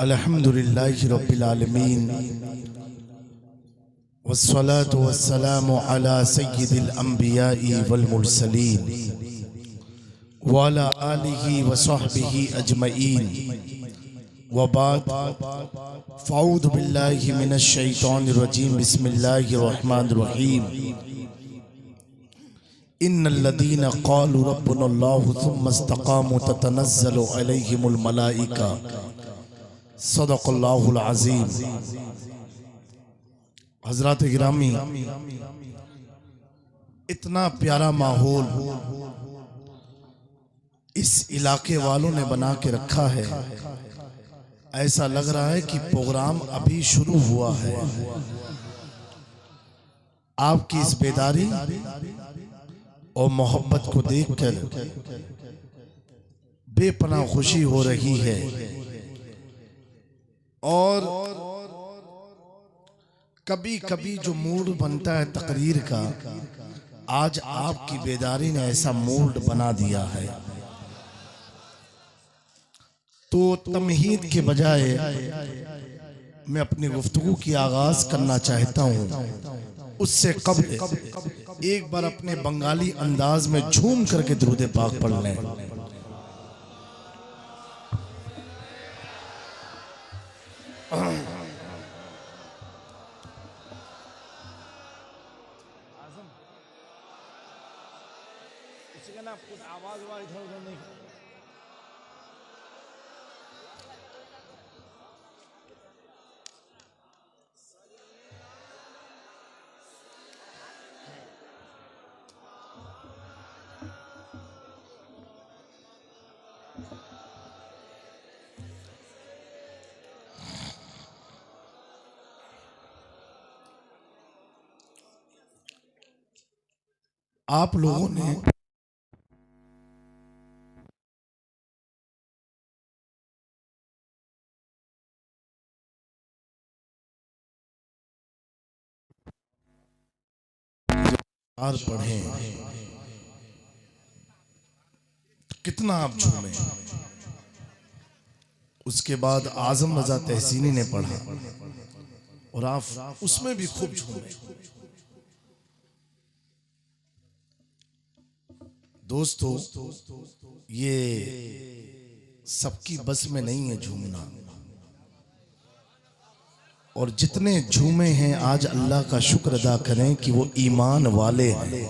अल्हम्दुलिल्लाहि रब्बिल आलमीन वस्सलातु वस्सलामु अला सय्यिदिल अंबिया'i वल मुरसलीन व अला आलिहि व सहबिहि अजमईन व बाद फ़अऊज़ु बिल्लाहि मिनश शैतानिर रजीम बिस्मिल्लाहिर रहमानिर रहीम इन्नल्लज़ीना क़ालू रब्बुनल्लाहु सुम्मा इस्तक़ामू ततनज़्ज़लु अलैहिमुल मलाइका सदक़ल्लाहुल अज़ीम। हज़रात गिरामी, इतना प्यारा माहौल इस इलाके वालों ने बना के रखा है, ऐसा लग रहा है कि प्रोग्राम अभी शुरू हुआ है। आपकी इस बेदारी और मोहब्बत को देखकर बेपनाह खुशी हो रही है और कभी कभी जो मूड बनता है तकरीर का, आज आपकी बेदारी ने ऐसा मूड बना दिया है। तो तमहीद के बजाय मैं अपनी गुफ्तगू की आगाज करना चाहता हूँ। उससे कब्ल एक बार अपने बंगाली अंदाज में झूम करके दुरूद पाक पढ़ लें। आवाज इधर उधर नहीं। आप लोगों ने पढ़े, कितना आप झूमे। उसके बाद आजम रजा तहसीनी ने पढ़ा और आप उसमें भी खूब झूमे। दोस्तों, ये सबकी बस में नहीं है झूमना, और जितने झूमे हैं आज अल्लाह का शुक्र अदा करें कि वो ईमान वाले हैं।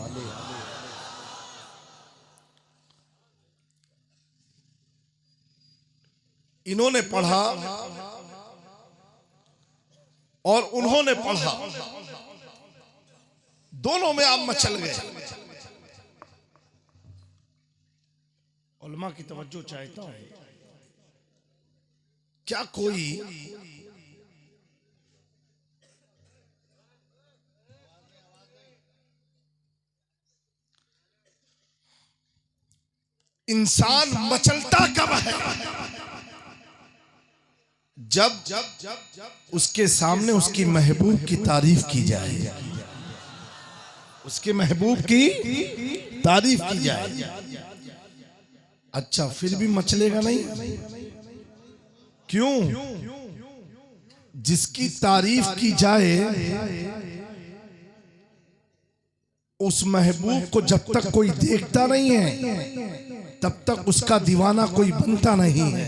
इन्होंने पढ़ा और उन्होंने पढ़ा, दोनों में आप मचल गए। उलमा की तवज्जो चाहता हूं। क्या कोई इंसान मचलता कब है? जब उसके सामने उसकी महबूब की तारीफ की जाए, उसके महबूब की तारीफ की जाए। अच्छा, फिर भी मचलेगा नहीं। क्यों? जिसकी तारीफ की जाए उस महबूब को जब तक कोई देखता नहीं है तब तक उसका दीवाना कोई बनता नहीं है।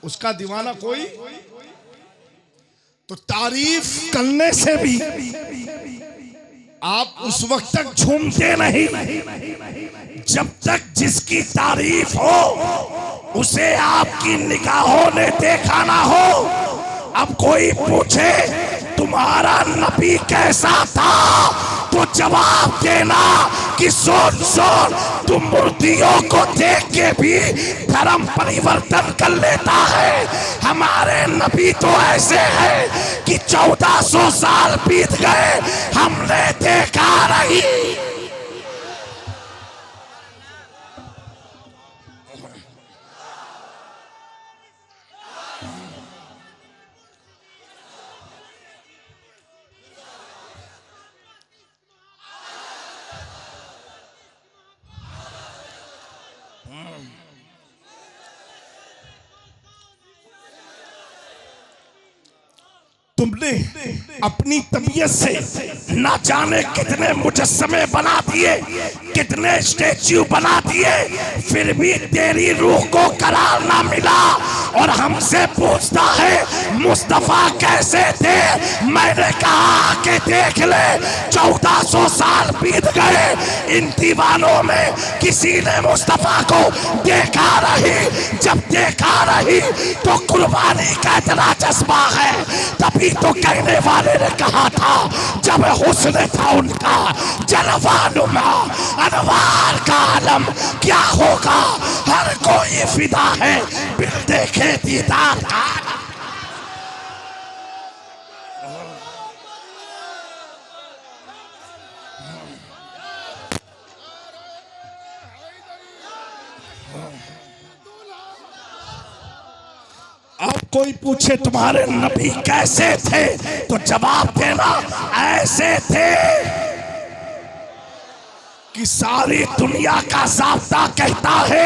उसका दीवाना कोई, तो तारीफ करने से भी आप उस वक्त तक झूमते नहीं जब तक जिसकी तारीफ हो उसे आपकी निगाहों ने देखा ना हो। अब कोई पूछे तुम्हारा नबी कैसा था, तो जवाब देना कि सोच सोच तुम मूर्तियों को देख के भी धर्म परिवर्तन कर लेता है। हमारे नबी तो ऐसे हैं कि 1400 साल बीत गए, हमने देखा नहीं। तुमने अपनी तबीयत से ना जाने कितने मुजस्समे बना दिए, कितने स्टैच्यू बना दिए, फिर भी तेरी रूह को करार ना मिला और हमसे पूछता है मुस्तफा कैसे थे। मैंने कहा कि देख ले 1400 साल बीत गए, इन दीवानों में किसी ने मुस्तफा को देखा नहीं। जब देखा नहीं तो कुर्बानी का इतना जज्बा है, तभी तो कहने वाले ने कहा था जब हुस्न था उनका जलवानुमा अनवार का आलम क्या होगा। हर कोई फिदा है बिन देखे दीदार का। अब कोई पूछे तुम्हारे नबी कैसे थे तो जवाब देना ऐसे थे कि सारी दुनिया का ज़ाब्ता कहता है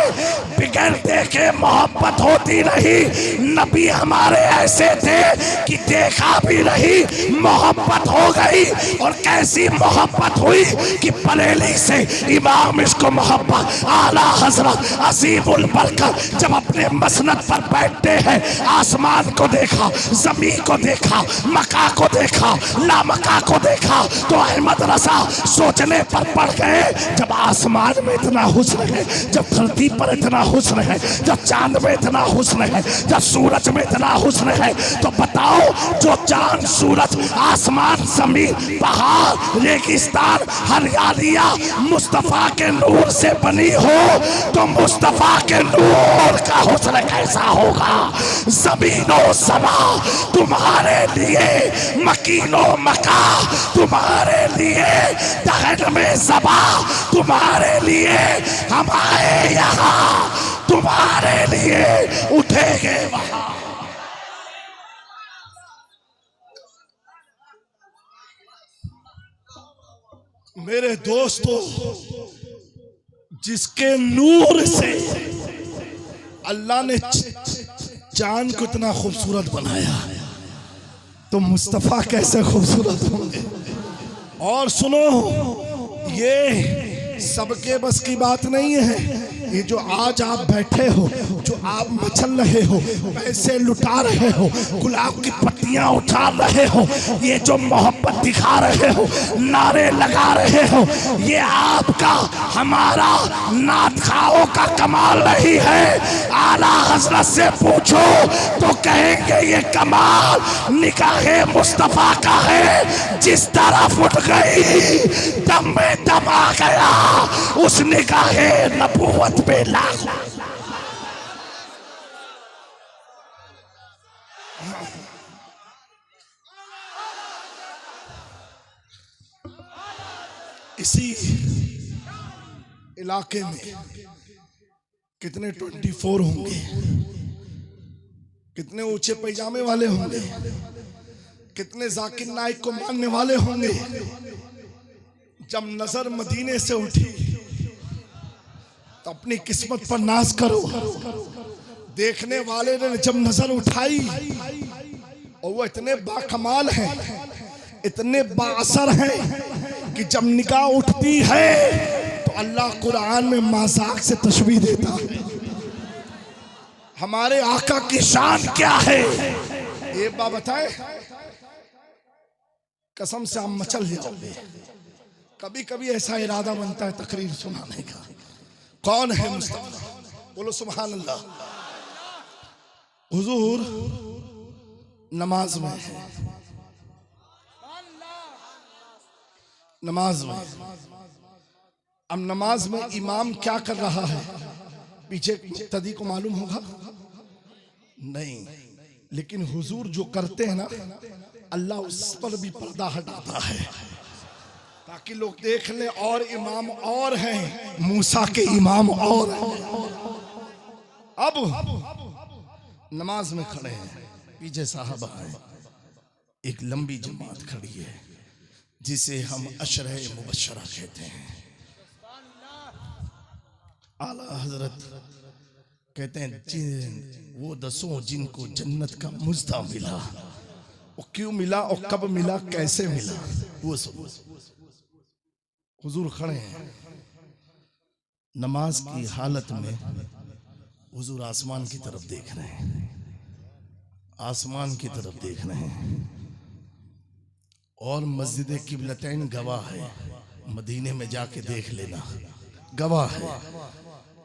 बिगैर देखे मोहब्बत होती नहीं। नबी हमारे ऐसे थे कि देखा भी नहीं मोहब्बत हो गई। और कैसी मोहब्बत हुई कि बरेली से इमाम इसको मोहब्बत आला हजरत अजीमुल बरकत जब अपने मसनद पर बैठते हैं, आसमान को देखा, जमीन को देखा, मका को देखा, लामका को देखा, तो अहमद रसा सोचने पर पड़ गए जब आसमान में इतना हुस्न है, जब धरती पर इतना हुस्न है, जब चांद में इतना हुस्न है, जब सूरज में इतना हुस्न है, तो बताओ जो चांद सूरज आसमान जमीन पहाड़ रेगिस्तान हरियालिया मुस्तफा के नूर से बनी हो तो मुस्तफा के नूर का हुस्न कैसा होगा। जमीनो समा तुम्हारे लिए, मकीनो मका तुम्हारे लिए, दहन में सबा तुम्हारे लिए, हम आए यहाँ तुम्हारे लिए, उठेंगे वहां। मेरे दोस्तों, जिसके नूर से अल्लाह ने चांद को इतना खूबसूरत बनाया तो मुस्तफा कैसे खूबसूरत होंगे। और सुनो, ये सबके बस की बात नहीं है। ये जो आज आप बैठे हो, जो आप मचल रहे हो, पैसे लुटा रहे हो, गुलाब की पत्तियां उठा रहे हो, ये जो मोहब्बत दिखा रहे हो, नारे लगा रहे हो, ये आपका हमारा नादखाओं का कमाल नहीं है। आला हजरत से पूछो तो कहेंगे ये कमाल निगाहे मुस्तफा का है। जिस तरफ उठ गई दम में दम आ गया, उस निगाहे नबूवत पे लाख। इसी इलाके में कितने 24 होंगे, कितने ऊंचे पैजामे वाले होंगे, कितने जाकिर नाइक को मानने वाले होंगे। जब नजर मदीने से उठी तो अपनी किस्मत पर नाज करो। देखने वाले ने जब नजर उठाई और वो इतने बाकमाल हैं, इतने बाअसर हैं कि जब निगाह उठती है तो अल्लाह कुरान में मजाक से तशबीह देता है। हमारे आका की शान क्या है, एक बात बताए, कसम से हम मचल जाओगे। कभी कभी ऐसा इरादा बनता है तकरीर सुनाने का। कौन है मुस्तफा? बोलो सुभान अल्लाह। हुजूर नमाज में है, नमाज में। अब नमाज में इमाम क्या कर रहा है पीछे मुक्तदी को मालूम होगा नहीं, लेकिन हुजूर जो करते हैं ना, अल्लाह उस पर भी पर्दा हटाता है ताकि लोग देख लें। और इमाम और हैं, मूसा के इमाम और हैं। अब नमाज में खड़े हैं, पीछे साहबा है, एक लंबी जमात खड़ी है जिसे हम अशरे मुबशरा कहते हैं। आला हजरत कहते हैं वो 10 जिनको जन्नत का मुज्दा मिला, वो क्यों मिला और कब मिला, कैसे मिला, वो सुनो। हुजूर खड़े हैं नमाज की हालत में, हुजूर आसमान की तरफ देख रहे हैं, आसमान की तरफ देख रहे हैं। और मस्जिद किबलतैन गवाह है, मदीने में जाके देख लेना, गवाह है।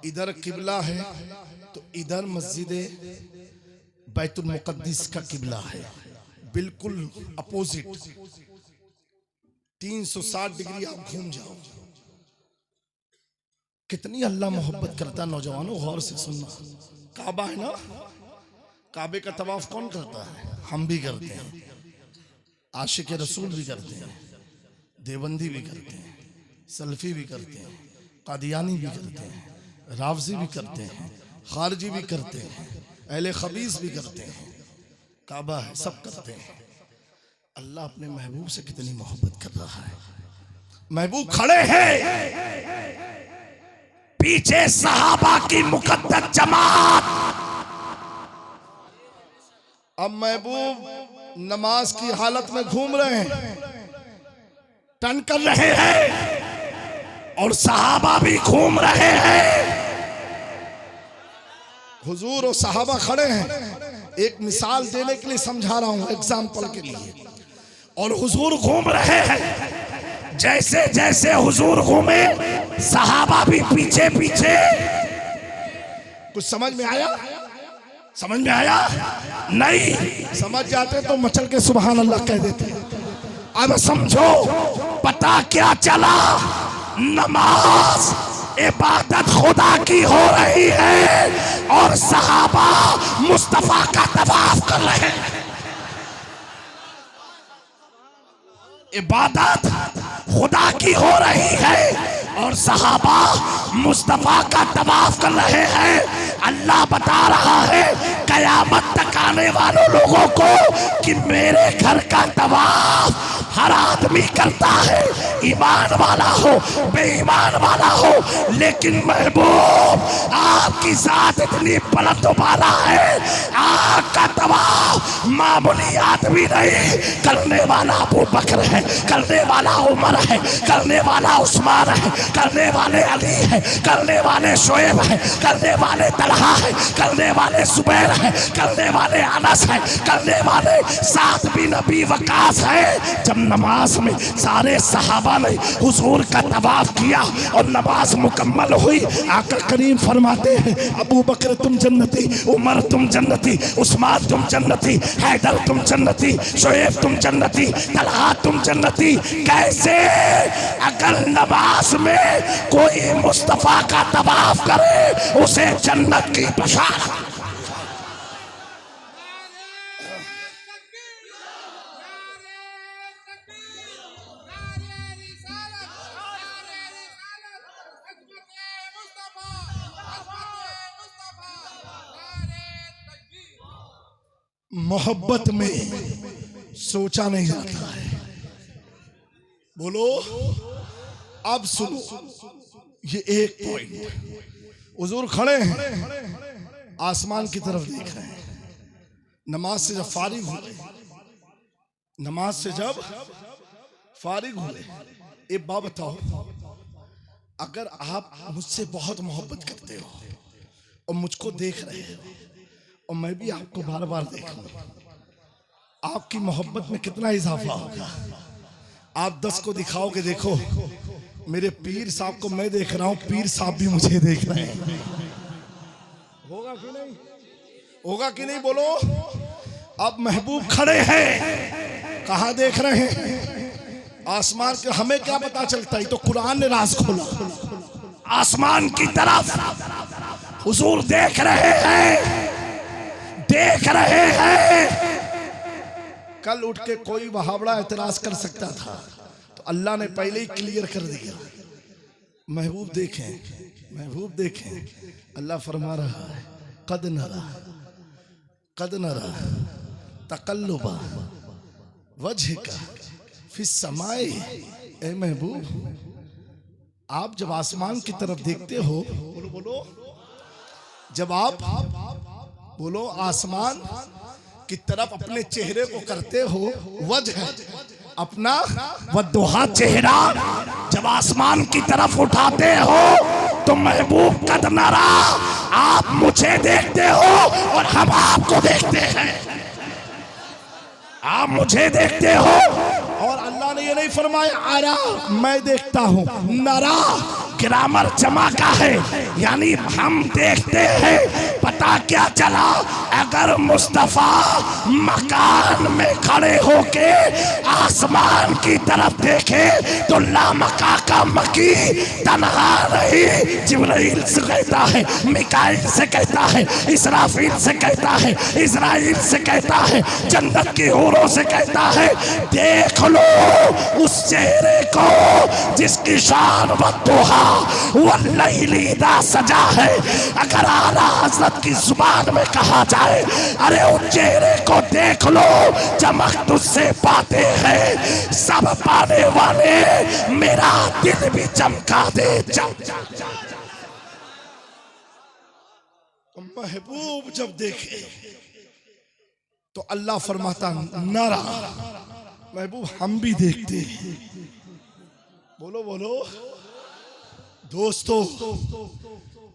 इधर किबला है तो इधर मस्जिद बैतुल मुक़द्दिस का किबला है, बिल्कुल अपोजिट। 360 डिग्री आप घूम जाओ। कितनी अल्लाह मोहब्बत करता। नौजवानों गौर से सुनना, काबा है ना, काबे का तवाफ कौन करता है? हम भी करते हैं, आशिक रसूल भी करते हैं, देवबंदी भी करते हैं, सल्फी भी करते हैं, कादियानी भी करते हैं, रावजी भी करते हैं, खारजी भी करते हैं, अहले खबीस भी करते हैं। काबा है, सब करते हैं। अल्लाह अपने महबूब से कितनी मोहब्बत कर रहा है। महबूब खड़े हैं, पीछे सहाबा की मुकद्दस जमात। अब महबूब नमाज की हालत में घूम रहे हैं, टर्न कर रहे हैं, और सहाबा भी घूम रहे हैं। हुजूर और सहाबा खड़े हैं। एक मिसाल देने के लिए समझा रहा हूं, एग्जाम्पल के लिए। और हुजूर घूम रहे हैं, जैसे जैसे हुजूर घूमे सहाबा भी पीछे पीछे। कुछ समझ में आया? समझ में आया? नहीं समझ जाते तो मचल के सुभान अल्लाह कह देते। अब समझो, पता क्या चला? नमाज इबादत खुदा की हो रही है और सहाबा मुस्तफा का तवाफ कर रहे हैं। इबादत खुदा की हो रही है और सहाबा मुस्तफा का तवाफ कर रहे हैं। अल्लाह बता रहा है कयामत तक आने वालों लोगों को कि मेरे घर का तवाफ हर आदमी करता है, ईमान वाला हो बेईमान वाला हो। लेकिन महबूब आपकी जात इतनी बुलंद वाला है, आपका तवाफ मामूली आदमी नहीं, करने वाला अबू बकर है, करने वाला उमर है, करने वाला उस्मान है, करने वाले अली है, करने वाले शोएब है, करने वाले तलहा है, करने वाले सुबैर है, करने वाले अनस है, करने वाले सात बिन अबी वकास है। जब नमाज में सारे सहाबा ने हुजूर का तवाफ किया और नमाज मुकम्मल हुई, आका करीम फरमाते हैं अबू बकर तुम जन्नती, उमर तुम जन्नती, उस्मान तुम जन्नती, हैदर तुम जन्नती, शोएब तुम जन्नती, तलहा तुम जन्नती। कैसे? अगर नमाज में कोई मुस्तफा का तवाफ करे उसे जन्नत की बशारत। मोहब्बत में सोचा नहीं जाता है। बोलो, अब सुनो, ये एक पॉइंट। हुजूर खड़े हैं, आसमान की तरफ देख रहे हैं। नमाज से जब फारिग हुए, नमाज से जब फारिग हुए, एक बात बताओ, अगर आप मुझसे बहुत मोहब्बत करते हो और मुझको देख रहे हो और मैं भी आपको बार बार देखूं, आपकी मोहब्बत में कितना इजाफा होगा। आप 10 को दिखाओगे, देखो मेरे पीर साहब को मैं देख रहा हूं, पीर साहब भी मुझे देख रहे हैं। होगा कि नहीं? होगा कि नहीं? बोलो। अब महबूब खड़े हैं, कहां देख रहे हैं? आसमान के। हमें क्या पता चलता है? तो कुरान ने राज खोला। आसमान की तरफ हुजूर देख रहे हैं, देख रहे हैं। कल उठ के कोई वहावड़ा एतराज कर सकता था, तो अल्लाह ने पहले ही क्लियर कर दिया। महबूब देखें, महबूब देखें। अल्लाह फरमा रहा है कद नरा तकल्लुबा वजहिका फिस समाए। ए महबूब, आप जब आसमान की तरफ देखते हो, बोलो बोलो, जब आप बोलो आसमान की तरफ अपने चेहरे को करते हो वजह अपना वद्दुहा चेहरा जब आसमान की तरफ उठाते हो तो महबूब कद नरा, आप मुझे देखते हो और हम आपको देखते हैं। आप मुझे देखते हो और अल्लाह ने ये नहीं फरमाया आरा मैं देखता हूं, नरा ग्रामर जमा का है, यानी हम देखते हैं। पता क्या चला, अगर मुस्तफा मकान में खड़े होके आसमान की तरफ देखे तो लामका का मकी तन्हा नहीं, जिब्राइल से कहता है, मिकाइल से कहता है, इसराफील से कहता है, इजराइल से कहता है, जन्नत की हूरों से कहता है, देख लो उस चेहरे को जिसकी शान वद्दुहा वल्लैली इज़ा सजा है। अगर आला हज़रत की जुबान में कहा जाए, अरे उस चेहरे को देख लो, चमक तुझसे पाते हैं सब पाने वाले, मेरा दिल भी चमका दे। महबूब जब देखे तो अल्लाह फरमाता नरा, महबूब हम भी देखते हैं। बोलो बोलो दोस्तों,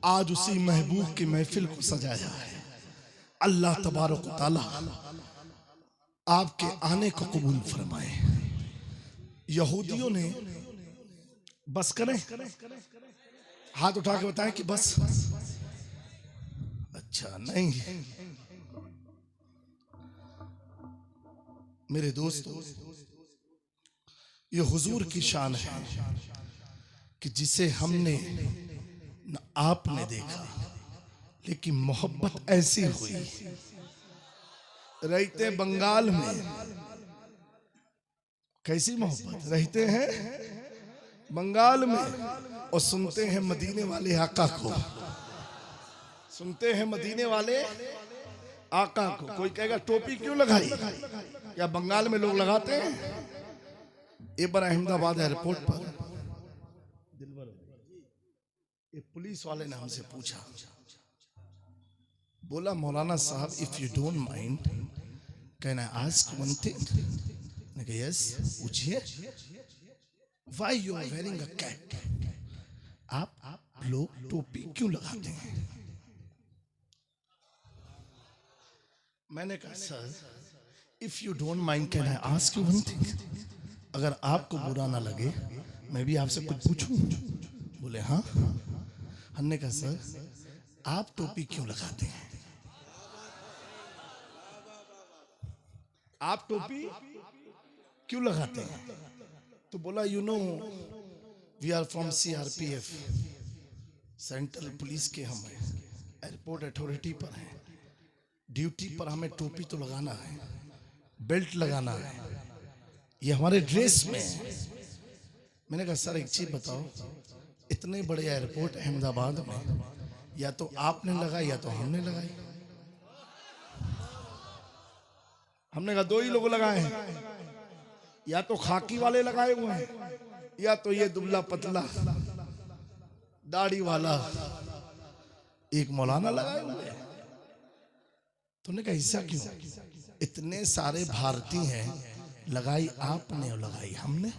आज उसी महबूब की महफिल को सजाया है। अल्लाह तबारक व तआला आपके आने को कबूल फरमाए। यहूदियों ने बस करें, हाथ उठा के बताएं कि बस। अच्छा नहीं मेरे दोस्तों, ये हुजूर की शान है कि जिसे हमने न आपने देखा, लेकिन मोहब्बत ऐसी हुई। रहते बंगाल में कैसी मोहब्बत, रहते हैं बंगाल में और सुनते हैं मदीने वाले आका को, सुनते हैं मदीने वाले आका को। कोई कहेगा टोपी क्यों लगाई, क्या बंगाल में लोग लगाते हैं? एक बार अहमदाबाद एयरपोर्ट पर एक पुलिस वाले ने हमसे पूछा, बोला मौलाना साहब if you don't mind can I ask one thing? मैंने कहा यस पूछिए। Why you are wearing a cap? आप लोग टोपी क्यों लगाते हैं? मैंने कहा sir if you don't mind can I ask you one thing? अगर आपको बुरा ना लगे मैं भी आपसे कुछ पूछूं? बोले हाँ। हमने कहा सर आप टोपी क्यों लगाते हैं? आप टोपी क्यों लगाते हैं? तो बोला you know we are from CRPF, central police के हम हैं, एयरपोर्ट अथॉरिटी पर हैं, ड्यूटी पर हमें टोपी तो लगाना है, बेल्ट लगाना है, ये हमारे ड्रेस में है। मैंने कहा सर एक चीज बताओ, इतने बड़े एयरपोर्ट अहमदाबाद में या तो आपने लगाई या तो हमने लगाई। हमने कहा दो ही लोग लगाए हैं, या तो खाकी वाले लगाए हुए हैं या तो ये दुबला पतला दाढ़ी वाला एक मौलाना लगाए हुए हैं। तुमने कहा ऐसा क्यों? इतने सारे भारतीय हैं, लगाई आपने और लगाई हमने,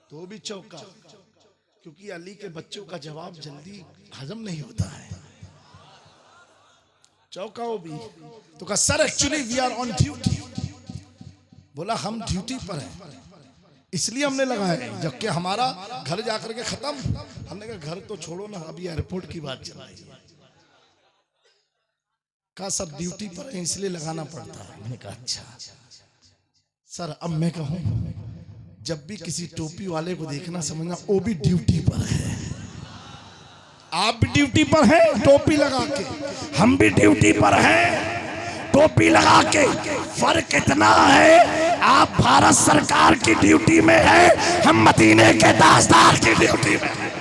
तो भी चौका, क्योंकि अली के बच्चों का जवाब जल्दी हजम नहीं होता है। चौका वो भी तो कहा sir actually we are on duty. बोला हम ड्यूटी पर हैं इसलिए हमने लगाया, जबकि हमारा घर जाकर के खत्म। हमने कहा घर तो छोड़ो ना, अभी एयरपोर्ट की बात चल रही है। कहा सर ड्यूटी पर है इसलिए लगाना पड़ता है। मैंने कहा अच्छा सर, अब मैं कहूं जब भी किसी टोपी वाले को देखना समझना वो भी ड्यूटी पर है। आप भी ड्यूटी पर हैं टोपी लगा के, हम भी ड्यूटी पर हैं टोपी लगा के। फर्क इतना है, आप भारत सरकार की ड्यूटी में है, हम मदीने के ताजदार की ड्यूटी में हैं।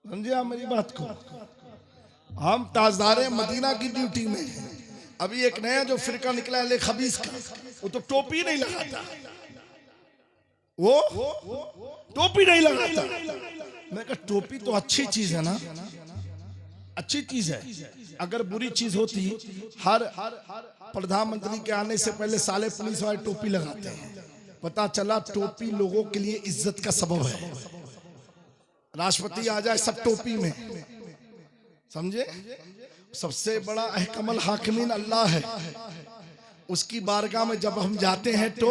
समझे आप मेरी बात को? हम ताजदारे मदीना की ड्यूटी में हैं। अभी एक नया जो फिरका निकला है खबीस का, वो तो टोपी नहीं लगाता, वो टोपी नहीं लगाता। मैं कहा टोपी तो अच्छी चीज है ना, अच्छी चीज है। अगर बुरी चीज होती, हर प्रधानमंत्री के आने से पहले साले पुलिस वाले टोपी लगाते हैं। पता चला टोपी लोगों के लिए इज्जत का सबब है। राष्ट्रपति आ जाए सब टोपी में, समझे। सबसे बड़ा अहकमल हाकिमीन अल्लाह है, उसकी बारगाह में जब हम जाते हैं तो